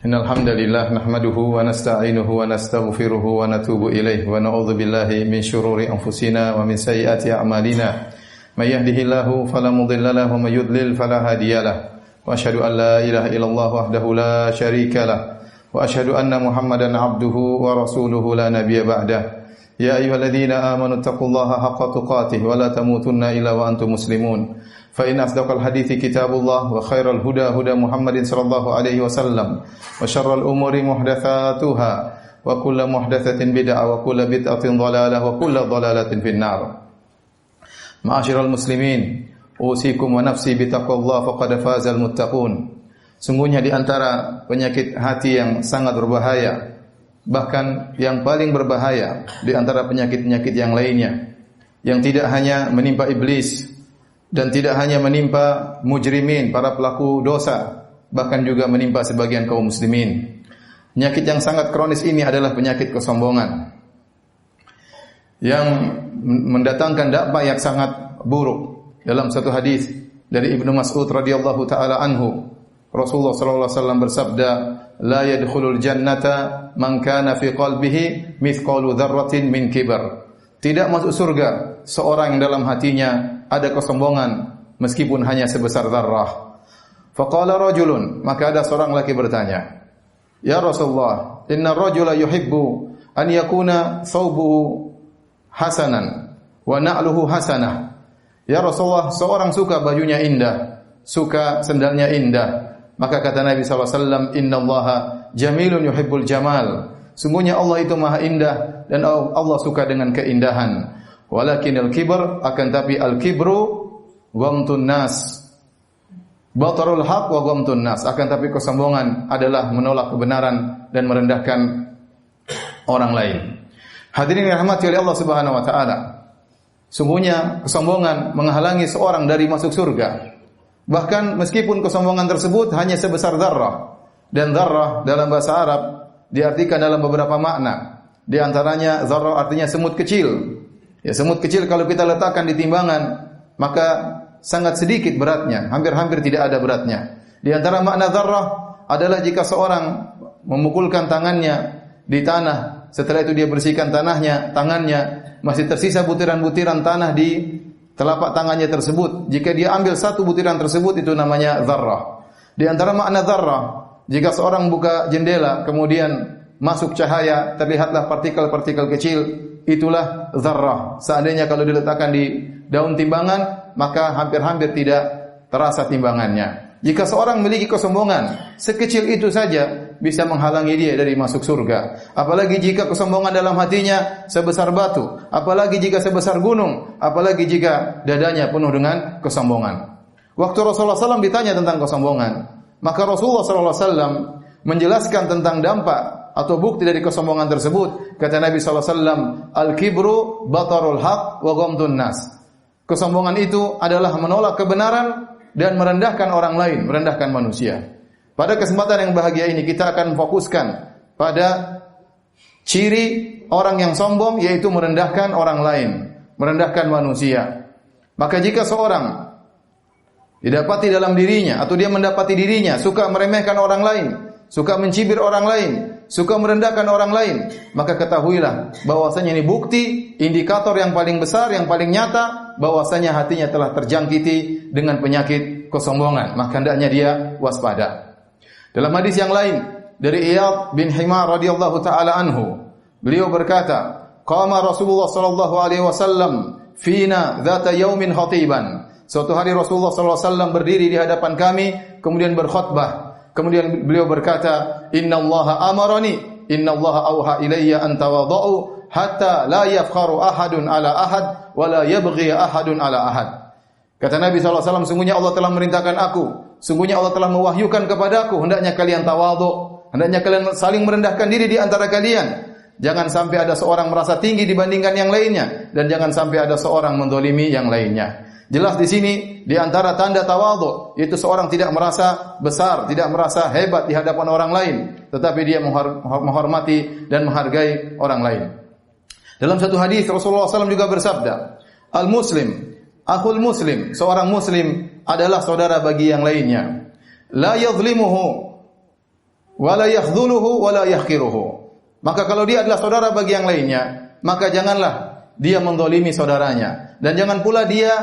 Innal hamdalillah nahmaduhu wa nasta'inuhu wa nastaghfiruhu wa natubu ilaihi wa na'udzu billahi min shururi anfusina wa min sayyiati a'malina. May yahdihillahu fala mudilla lahu wa may yudlil fala hadiyalah. Wa asyhadu an la ilaha illallah wahdahu la syarika lah. Wa asyhadu anna Muhammadan 'abduhu wa rasuluhu la nabiyya ba'dah. Ya ayyuhalladzina amanu taqullaha haqqa tuqatih wa la tamutunna illa wa antum muslimun. Fa in asdaqal hadithi kitabullah wa khairal huda huda Muhammadin sallallahu alaihi wasallam wa syarrul umuri muhdatsatuha wa kullu muhdatsatin bid'ah wa kullu bid'atin dhalalah wa kullu dhalalatin finnar. Ma'asyiral muslimin, usikum wa nafsi bitaqwallah faqad fazal muttaqun. Sungguhnya di antara penyakit hati yang sangat berbahaya, bahkan yang paling berbahaya di antara penyakit-penyakit yang lainnya, yang tidak hanya menimpa iblis dan tidak hanya menimpa mujrimin, para pelaku dosa, bahkan juga menimpa sebagian kaum muslimin. Penyakit yang sangat kronis ini adalah penyakit kesombongan yang mendatangkan dampak yang sangat buruk. Dalam satu hadis dari Ibnu Mas'ud radhiyallahu taala anhu, Rasulullah sallallahu alaihi wasallam bersabda, "La yadkhulul jannata man kana fi qalbihi mithqalu dzarratin min kibar." Tidak masuk surga seorang yang dalam hatinya ada kesombongan meskipun hanya sebesar dzarrah. Faqala rajulun, maka ada seorang laki bertanya, "Ya Rasulullah, inna ar-rajula yuhibbu an yakuna thawbuhu hasanan wa na'luhu hasanah." Ya Rasulullah, seorang suka bajunya indah, suka sendalnya indah. Maka kata Nabi sallallahu alaihi wasallam, "Innallaha jamilun yuhibbul jamal." Sungguhnya Allah itu maha indah dan Allah suka dengan keindahan. Walakinal kibr, akan tapi al-kibru ghamtun nas. Batarul haq wa ghamtun nas, akan tapi kesombongan adalah menolak kebenaran dan merendahkan orang lain. Hadirin yang dirahmati oleh Allah Subhanahu wa taala. Sungguhnya kesombongan menghalangi seorang dari masuk surga. Bahkan meskipun kesombongan tersebut hanya sebesar dzarrah. Dan dzarrah dalam bahasa Arab diartikan dalam beberapa makna. Di antaranya dzarrah artinya semut kecil. Ya, semut kecil kalau kita letakkan di timbangan, maka sangat sedikit beratnya, hampir-hampir tidak ada beratnya. Di antara makna dzarrah adalah jika seorang memukulkan tangannya di tanah, setelah itu dia bersihkan tangannya masih tersisa butiran-butiran tanah di telapak tangannya tersebut. Jika dia ambil satu butiran tersebut, itu namanya dzarrah. Di antara makna dzarrah, jika seorang buka jendela kemudian masuk cahaya, terlihatlah partikel-partikel kecil, itulah dzarrah. Seandainya kalau diletakkan di daun timbangan, maka hampir-hampir tidak terasa timbangannya. Jika seorang memiliki kesombongan sekecil itu saja bisa menghalangi dia dari masuk surga. Apalagi jika kesombongan dalam hatinya sebesar batu, apalagi jika sebesar gunung, apalagi jika dadanya penuh dengan kesombongan. Waktu Rasulullah SAW ditanya tentang kesombongan, maka Rasulullah SAW menjelaskan tentang dampak atau bukti dari kesombongan tersebut. Kata Nabi SAW, "Al-kibru batarul haq wa ghamtun nas." Kesombongan itu adalah menolak kebenaran dan merendahkan orang lain, merendahkan manusia. Pada kesempatan yang bahagia ini kita akan fokuskan pada ciri orang yang sombong, yaitu merendahkan orang lain, merendahkan manusia. Maka jika seorang didapati dalam dirinya atau dia mendapati dirinya suka meremehkan orang lain, suka mencibir orang lain, suka merendahkan orang lain, maka ketahuilah bahwasanya ini bukti, indikator yang paling besar, yang paling nyata bahwasanya hatinya telah terjangkiti dengan penyakit kesombongan. Maka hendaknya dia waspada. Dalam hadis yang lain dari Iyad bin Himar radhiyallahu taala anhu, beliau berkata, "Qama Rasulullah sallallahu alaihi wasallam fina dzata yaumin khatiban." Suatu hari Rasulullah sallallahu alaihi wasallam berdiri di hadapan kami kemudian berkhutbah. Kemudian beliau berkata, "Innallaha amarani, innallaha auha ilayya an tawadhu hatta la yafkharu ahadun ala ahad wa la yabghi ahadun ala ahad." Kata Nabi SAW, sungguhnya Allah telah merintahkan aku, sungguhnya Allah telah mewahyukan kepadaku, hendaknya kalian tawadhu, hendaknya kalian saling merendahkan diri di antara kalian. Jangan sampai ada seorang merasa tinggi dibandingkan yang lainnya, dan jangan sampai ada seorang mendolimi yang lainnya. Jelas di sini di antara tanda tawadhu yaitu seorang tidak merasa besar, tidak merasa hebat di hadapan orang lain, tetapi dia menghormati dan menghargai orang lain. Dalam satu hadis Rasulullah SAW juga bersabda, "Al-muslim akhul muslim." Seorang muslim adalah saudara bagi yang lainnya. La yadhlimuhu wa la yakhdhuluhu wa la yahqiruhu. Maka kalau dia adalah saudara bagi yang lainnya, maka janganlah dia menzalimi saudaranya dan jangan pula dia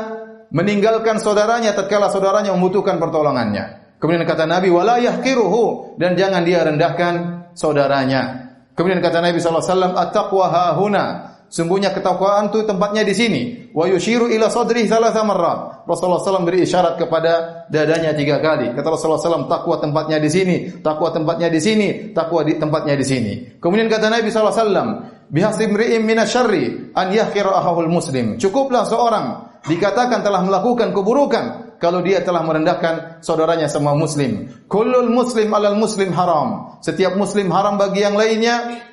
meninggalkan saudaranya tatkala saudaranya membutuhkan pertolongannya. Kemudian kata Nabi, wa la yahqiruhu, dan jangan dia rendahkan saudaranya. Kemudian kata Nabi sallallahu alaihi wasallam, at-taqwa hahuna, sungguhnya ketakwaan itu tempatnya di sini. Wa yushiru ila sadrihi thalatha marrat. Rasulullah SAW beri isyarat kepada dadanya 3 kali. Kata Rasulullah SAW, takwa tempatnya di sini, takwa tempatnya di sini, takwa di tempatnya di sini. Kemudian kata Nabi SAW, bihasib mri'im minasyarri an yahqira ahahul muslim. Cukuplah seorang dikatakan telah melakukan keburukan kalau dia telah merendahkan saudaranya sama muslim. Kullul muslim alal muslim haram. Setiap muslim haram bagi yang lainnya.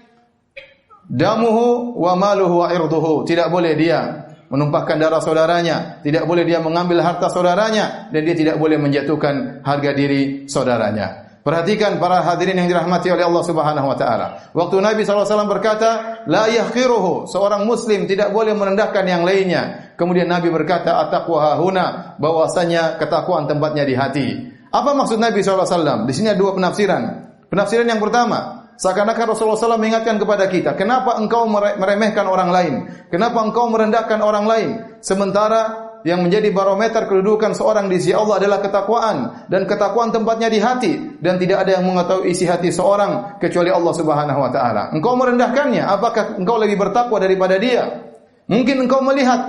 Damuhu wa maluhu wa irduhu. Tidak boleh dia menumpahkan darah saudaranya, tidak boleh dia mengambil harta saudaranya, dan dia tidak boleh menjatuhkan harga diri saudaranya. Perhatikan para hadirin yang dirahmati oleh Allah Subhanahu wa taala. Waktu Nabi SAW berkata, la yahqiruhu, seorang muslim tidak boleh merendahkan yang lainnya. Kemudian Nabi berkata, at-taqwa hahuna, bahwasanya ketakwaan tempatnya di hati. Apa maksud Nabi SAW? Di sini ada 2 penafsiran. Penafsiran yang pertama, seakan-akan Rasulullah SAW mengingatkan kepada kita, kenapa engkau meremehkan orang lain? Kenapa engkau merendahkan orang lain? Sementara yang menjadi barometer kedudukan seorang di sisi Allah adalah ketakwaan, dan ketakwaan tempatnya di hati, dan tidak ada yang mengetahui isi hati seorang kecuali Allah Subhanahu wa taala. Engkau merendahkannya, apakah engkau lebih bertakwa daripada dia? Mungkin engkau melihat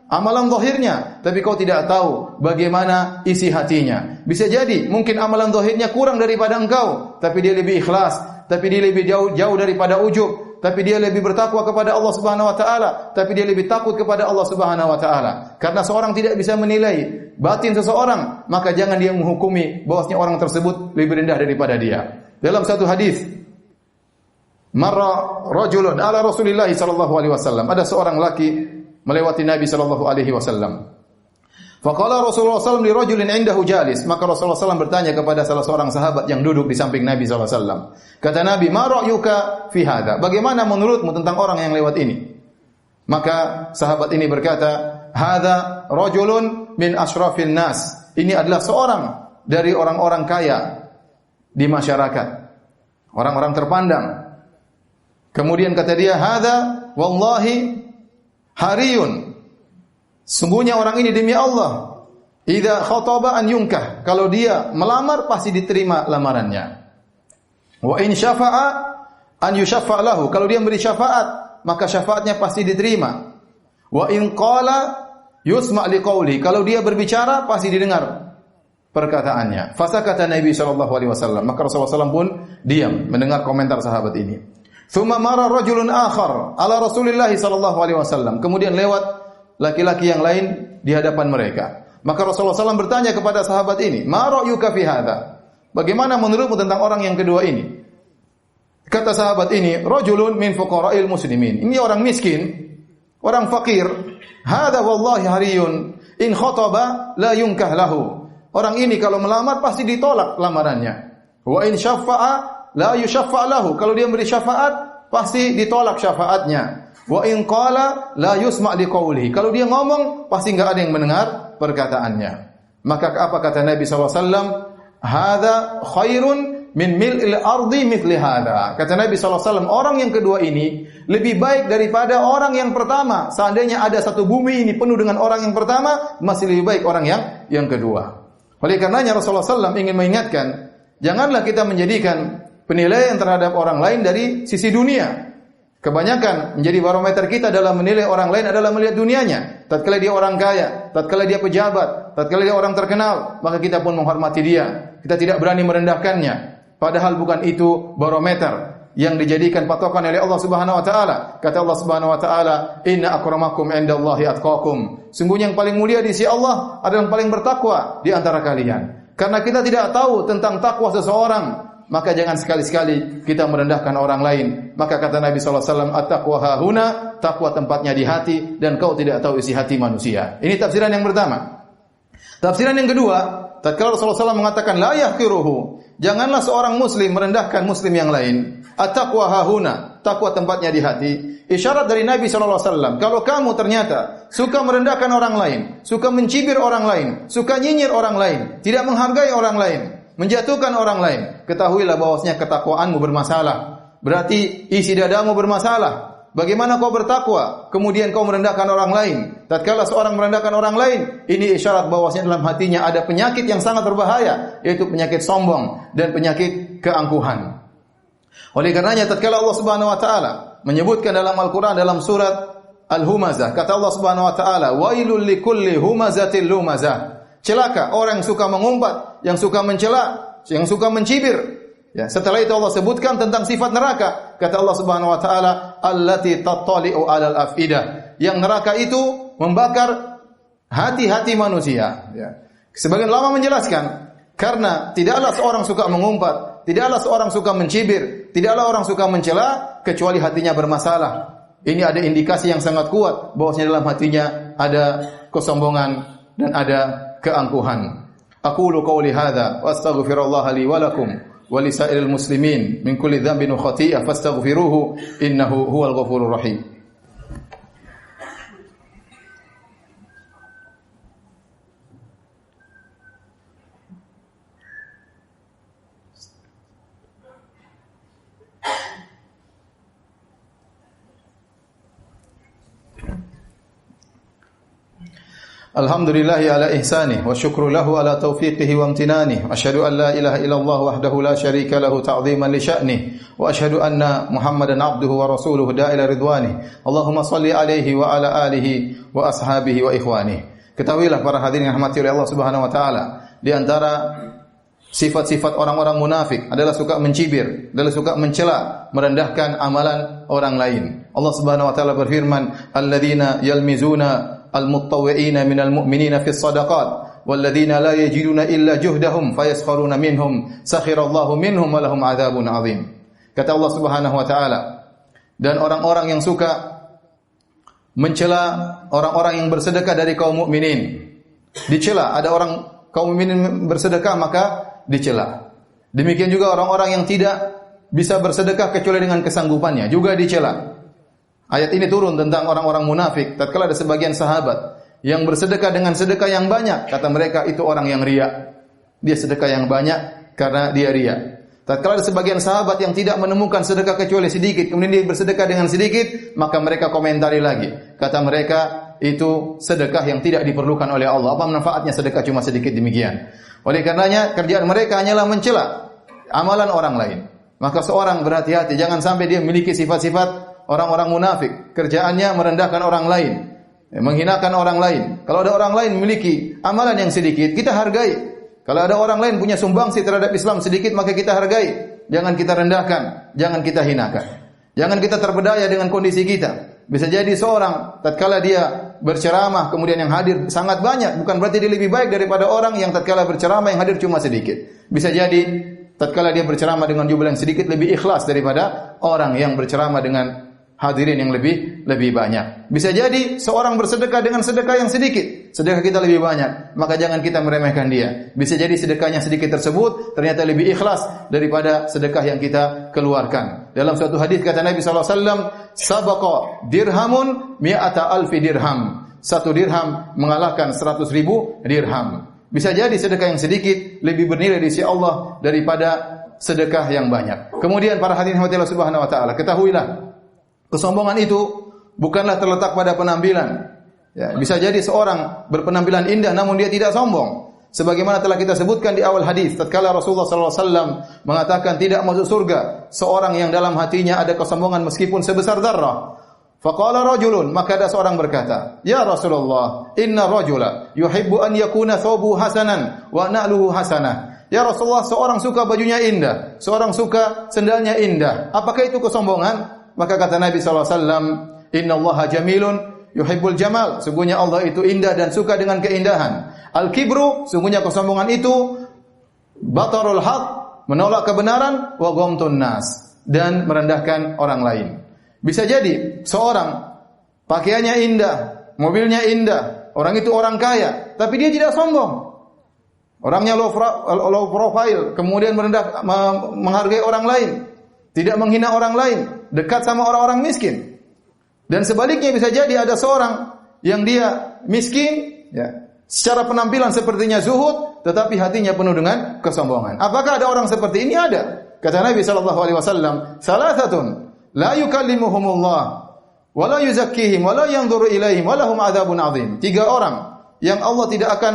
amalan zahirnya, tapi kau tidak tahu bagaimana isi hatinya. Bisa jadi mungkin amalan zahirnya kurang daripada engkau, tapi dia lebih ikhlas, tapi dia lebih jauh daripada ujub, tapi dia lebih bertakwa kepada Allah Subhanahu wa taala, tapi dia lebih takut kepada Allah Subhanahu wa taala. Karena seorang tidak bisa menilai batin seseorang, maka jangan dia menghukumi bahwasanya orang tersebut lebih rendah daripada dia. Dalam satu hadis, marra rajulun ala Rasulillah sallallahu alaihi wasallam, ada seorang laki melewati Nabi sallallahu alaihi wasallam. Faqala Rasulullah sallallahu alaihi wasallam li rajulin indahu jalis, maka Rasulullah sallallahu bertanya kepada salah seorang sahabat yang duduk di samping Nabi sallallahu alaihi wasallam. Kata Nabi, "Ma ra'yuka fi hadha?" Bagaimana menurutmu tentang orang yang lewat ini? Maka sahabat ini berkata, "Hadza rajulun min asyrafil nas." Ini adalah seorang dari orang-orang kaya di masyarakat, orang-orang terpandang. Kemudian kata dia, "Hadza wallahi hariyun." Sungguhnya orang ini demi Allah, idza khataba an yunkah, kalau dia melamar pasti diterima lamarannya. Wa in syafa'a an yushaffa lahu, kalau dia memberi syafaat maka syafaatnya pasti diterima. Wa in qala yusma' liqauli, kalau dia berbicara pasti didengar perkataannya. Fasakata Nabi sallallahu alaihi wasallam, maka Rasulullah sallallahu pun diam mendengar komentar sahabat ini. Thumma mara rajulun akhar ala Rasulillah sallallahu alaihi wasallam, kemudian lewat laki-laki yang lain di hadapan mereka. Maka Rasulullah SAW bertanya kepada sahabat ini, "Ma ra'yuka fi hadha?" Bagaimana menurutmu tentang orang yang kedua ini? Kata sahabat ini, "Rajulun min fuqara'il muslimin." Ini orang miskin, orang fakir. "Hadha wallahi hariyun, in khataba la yunkah lahu." Orang ini kalau melamar pasti ditolak lamarannya. "Wa in syaffa'a la yushaffa' lahu." Kalau dia beri syafaat pasti ditolak syafaatnya. Wa in qala la yusma' liqaulihi, kalau dia ngomong pasti enggak ada yang mendengar perkataannya. Maka apa kata Nabi SAW? Hadza khairun min mil'il ardi mithli hadza. Kata Nabi SAW, orang yang kedua ini lebih baik daripada orang yang pertama. Seandainya ada satu bumi ini penuh dengan orang yang pertama, masih lebih baik orang yang kedua. Oleh karenanya Rasulullah SAW ingin mengingatkan, janganlah kita menjadikan penilaian terhadap orang lain dari sisi dunia. Kebanyakan menjadi barometer kita dalam menilai orang lain adalah melihat dunianya. Tatkala dia orang kaya, tatkala dia pejabat, tatkala dia orang terkenal, maka kita pun menghormati dia. Kita tidak berani merendahkannya. Padahal bukan itu barometer yang dijadikan patokan oleh Allah Subhanahu wa taala. Kata Allah Subhanahu wa taala, "Inna akramakum 'indallahi atqakum." Sungguhnya yang paling mulia di sisi Allah adalah yang paling bertakwa di antara kalian. Karena kita tidak tahu tentang takwa seseorang, maka jangan sekali-sekali kita merendahkan orang lain. Maka kata Nabi SAW, at-taqwa hahuna, takwa tempatnya di hati, dan kau tidak tahu isi hati manusia. Ini tafsiran yang pertama. Tafsiran yang kedua, tatkala Rasulullah SAW mengatakan, la yahqiruhu, janganlah seorang muslim merendahkan muslim yang lain. At-taqwa hahuna, takwa tempatnya di hati. Isyarat dari Nabi SAW, kalau kamu ternyata suka merendahkan orang lain, suka mencibir orang lain, suka nyinyir orang lain, tidak menghargai orang lain, menjatuhkan orang lain, ketahuilah bahwasanya ketakwaanmu bermasalah. Berarti isi dadamu bermasalah. Bagaimana kau bertakwa, kemudian kau merendahkan orang lain? Tatkala seorang merendahkan orang lain, ini isyarat bahwasanya dalam hatinya ada penyakit yang sangat berbahaya, yaitu penyakit sombong dan penyakit keangkuhan. Oleh karenanya tatkala Allah Subhanahu wa taala menyebutkan dalam Al-Qur'an dalam surat Al-Humazah, kata Allah Subhanahu wa taala, "Wailul likulli humazatil lumazah." Celaka orang yang suka mengumpat, yang suka mencela, yang suka mencibir. Ya, setelah itu Allah sebutkan tentang sifat neraka. Kata Allah Subhanahu wa taala, "Allati tattali'u 'alal afidah." Yang neraka itu membakar hati-hati manusia, ya. Sebagian ulama menjelaskan, karena tidaklah seorang suka mengumpat, tidaklah seorang suka mencibir, tidaklah orang suka mencela kecuali hatinya bermasalah. Ini ada indikasi yang sangat kuat bahwasanya dalam hatinya ada kesombongan dan ada keangkuhan. Aqulu qouli hadza wa astaghfirullaha li wa lakum wa li sa'iril muslimin min kulli dhanbin wa khati'ah fastaghfiruhu innahu huwal ghafurur rahim. Alhamdulillahi ala ihsanih wa syukru lahu ala taufiqihi wa amtinanih. Asyhadu an la ilaha illallah wahdahu la syarika lahu ta'dhiman li sya'nih wa asyhadu anna Muhammadan abduhu wa rasuluhu da'ila ridwanih. Allahumma salli alaihi wa ala alihi wa ashabihi wa ikhwanih. Ketahuilah para hadirin yang dirahmati oleh Allah Subhanahu wa taala, di antara sifat-sifat orang-orang munafik adalah suka mencibir, adalah suka mencela, merendahkan amalan orang lain. Allah Subhanahu wa taala berfirman, "Alladzina yalmizuna al-muttawwi'ina minal mu'minina fis shadaqat walladzina la yajiduna illa juhdahum fayaskharuna minhum sakhirallahu minhum wa lahum 'adzabun 'adzim." Kata Allah Subhanahu wa taala, dan orang-orang yang suka mencela orang-orang yang bersedekah dari kaum mukminin. Dicela, ada orang kaum mukminin bersedekah maka dicela. Demikian juga orang-orang yang tidak bisa bersedekah kecuali dengan kesanggupannya juga dicela. Ayat ini turun tentang orang-orang munafik. Tatkala ada sebagian sahabat yang bersedekah dengan sedekah yang banyak, kata mereka itu orang yang riya. Dia sedekah yang banyak karena dia riya. Tatkala ada sebagian sahabat yang tidak menemukan sedekah kecuali sedikit, kemudian dia bersedekah dengan sedikit, maka mereka komentari lagi. Kata mereka itu sedekah yang tidak diperlukan oleh Allah. Apa manfaatnya sedekah cuma sedikit demikian? Oleh karenanya kerjaan mereka hanyalah mencela amalan orang lain. Maka seorang berhati-hati jangan sampai dia memiliki sifat-sifat orang-orang munafik. Kerjaannya merendahkan orang lain, menghinakan orang lain. Kalau ada orang lain memiliki amalan yang sedikit, kita hargai. Kalau ada orang lain punya sumbangsi terhadap Islam sedikit, maka kita hargai. Jangan kita rendahkan, jangan kita hinakan. Jangan kita terpedaya dengan kondisi kita. Bisa jadi seorang tatkala dia berceramah kemudian yang hadir sangat banyak, bukan berarti dia lebih baik daripada orang yang tatkala berceramah yang hadir cuma sedikit. Bisa jadi tatkala dia berceramah dengan jumlah yang sedikit lebih ikhlas daripada orang yang berceramah dengan hadirin yang lebih banyak. Bisa jadi seorang bersedekah dengan sedekah yang sedikit, sedekah kita lebih banyak, maka jangan kita meremehkan dia. Bisa jadi sedekahnya sedikit tersebut ternyata lebih ikhlas daripada sedekah yang kita keluarkan. Dalam suatu hadis kata Nabi sallallahu alaihi wasallam, "Sabaqa dirhamun mi'ata alfi dirham." Satu dirham mengalahkan 100.000 dirham. Bisa jadi sedekah yang sedikit lebih bernilai di sisi Allah daripada sedekah yang banyak. Kemudian para hadirin Allah Subhanahu wa taala, ketahuilah kesombongan itu bukanlah terletak pada penampilan. Ya, bisa jadi seorang berpenampilan indah namun dia tidak sombong. Sebagaimana telah kita sebutkan di awal hadis, tatkala Rasulullah sallallahu alaihi wasallam mengatakan tidak masuk surga seorang yang dalam hatinya ada kesombongan meskipun sebesar dzarrah. Faqala rajulun, maka ada seorang berkata, "Ya Rasulullah, inna rajula yuhibbu an yakuna thawbuhu hasanan wa na'luhu hasanah." Ya Rasulullah, seorang suka bajunya indah, seorang suka sendalnya indah. Apakah itu kesombongan? Maka kata Nabi sallallahu alaihi wasallam, "Innallaha jamilun yuhibbul jamal." Sungguhnya Allah itu indah dan suka dengan keindahan. Al-kibru, sungguhnya kesombongan itu batarul haq, menolak kebenaran, wa ghamtun nas, dan merendahkan orang lain. Bisa jadi seorang pakaiannya indah, mobilnya indah, orang itu orang kaya, tapi dia tidak sombong. Orangnya low profile, kemudian menghargai orang lain, tidak menghina orang lain, dekat sama orang-orang miskin. Dan sebaliknya bisa jadi ada seorang yang dia miskin, ya, Secara penampilan sepertinya zuhud, tetapi hatinya penuh dengan kesombongan. Apakah ada orang seperti ini? Ada. Kata Nabi sallallahu alaihi wasallam, "Salasatun la yukallimuhumullah wa la yuzakkihim wa la yanzuru ilaihim wa lahum adzabun adzim." 3 orang yang Allah tidak akan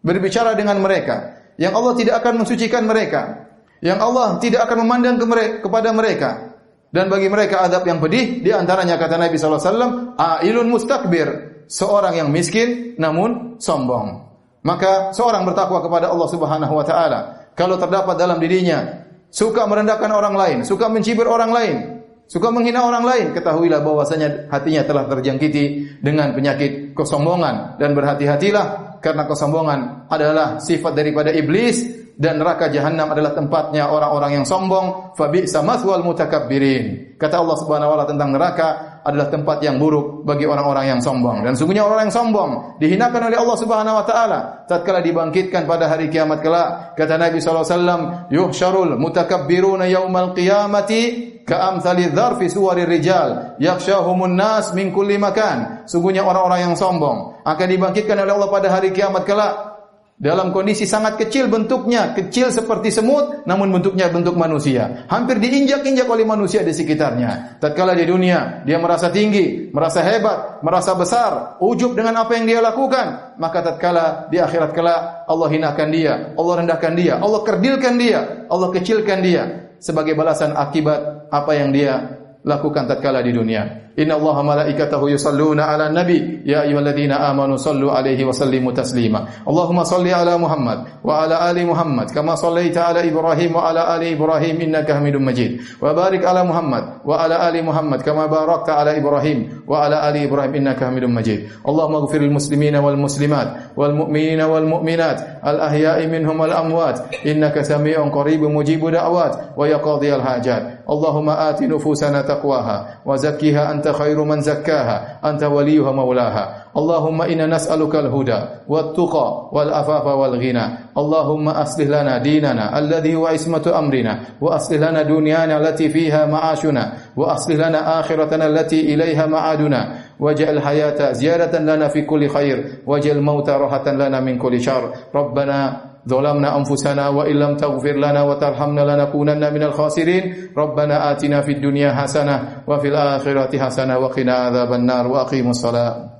berbicara dengan mereka, yang Allah tidak akan mensucikan mereka, yang Allah tidak akan memandang kepada mereka, dan bagi mereka azab yang pedih. Di antaranya kata Nabi sallallahu alaihi wasallam, "Ailun mustakbir." Seorang yang miskin namun sombong. Maka seorang bertakwa kepada Allah Subhanahu wa taala, kalau terdapat dalam dirinya suka merendahkan orang lain, suka mencibir orang lain, suka menghina orang lain, ketahuilah bahwasanya hatinya telah terjangkiti dengan penyakit kesombongan, dan berhati-hatilah karena kesombongan adalah sifat daripada iblis, dan neraka jahanam adalah tempatnya orang-orang yang sombong. Fa bi'sa mathwal mutakabbirin. Kata Allah Subhanahu wa taala tentang neraka, adalah tempat yang buruk bagi orang-orang yang sombong. Dan sungguhnya orang yang sombong dihinakan oleh Allah Subhanahu wa taala tatkala dibangkitkan pada hari kiamat kelak. Kata Nabi sallallahu alaihi wasallam, "Yuhsyarul mutakabbiruna yaumal qiyamati ka'amthali dzarfi suwarir rijal yakhshahumun nas min kulli makan." Sungguhnya orang-orang yang sombong akan dibangkitkan oleh Allah pada hari kiamat kelak dalam kondisi sangat kecil bentuknya, kecil seperti semut, namun bentuknya bentuk manusia. Hampir diinjak-injak oleh manusia di sekitarnya. Tatkala di dunia, dia merasa tinggi, merasa hebat, merasa besar, ujub dengan apa yang dia lakukan. Maka tatkala di akhirat kelak, Allah hinakan dia, Allah rendahkan dia, Allah kerdilkan dia, Allah kecilkan dia, sebagai balasan akibat apa yang dia lakukan tatkala di dunia. Inna Allaha malaikatahu yusalluna ala nabi ya ayyuhalladzina amanu sallu alaihi wa sallimu taslima. Allahumma salli ala Muhammad wa ala ali Muhammad kama sallaita ala Ibrahim wa ala ali Ibrahim innaka Hamidum Majid. Wa barik ala Muhammad wa ala ali Muhammad kama barakta ala Ibrahim wa ala ali Ibrahim innaka Hamidum Majid. Allahumma ighfiril muslimina wal muslimat wal mu'minina wal mu'minat al ahya'i minhum wal amwat innaka samii'un qaribun mujibu da'wat wa yaqdiyal hajat. Allahumma ati nufusana taqwaha wa zakkiha anta khairu man zakkaha anta waliyuha maulaha. Allahumma inna nas'aluka al-huda wat-tuqa wal-afafa wal-ghina. Allahumma aslih lana dinana alladhi huwa ismatu amrina wa aslih lana dunyana allati fiha ma'ashuna wa aslih lana akhiratana allati ilaiha ma'aduna waj'al hayata ziyadatan lana fi kulli khair waj'al mauta rahatan lana min kulli syarr. Rabbana ظلمنا أنفسنا وإن لم تغفر لنا وترحمنا لنكونن من الخاسرين. ربنا آتنا في الدنيا حسنة وفي الآخرة حسنة وقنا عذاب النار وأقيموا الصلاة.